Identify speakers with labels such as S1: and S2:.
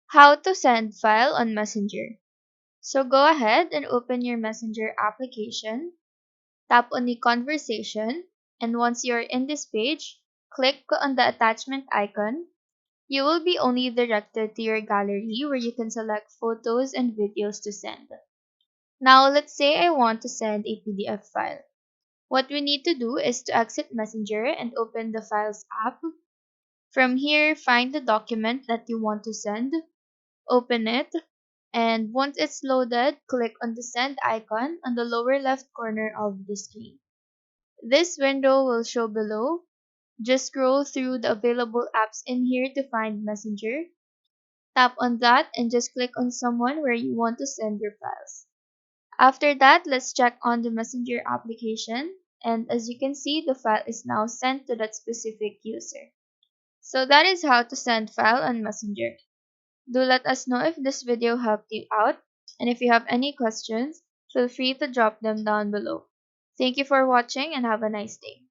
S1: How to send file on Messenger. So go ahead and open your Messenger application, tap on the conversation, and once you're in this page, click on the attachment icon. You will be only directed to your gallery where you can select photos and videos to send. Now let's say I want to send a PDF file. What we need to do is to exit Messenger and open the Files app. From here, find the document that you want to send, open it, and once it's loaded, click on the send icon on the lower left corner of the screen. This window will show below. Just scroll through the available apps in here to find Messenger. Tap on that and just click on someone where you want to send your files. After that, let's check on the Messenger application, and as you can see, the file is now sent to that specific user. So that is how to send file on Messenger. Do let us know if this video helped you out, and if you have any questions, feel free to drop them down below. Thank you for watching and have a nice day.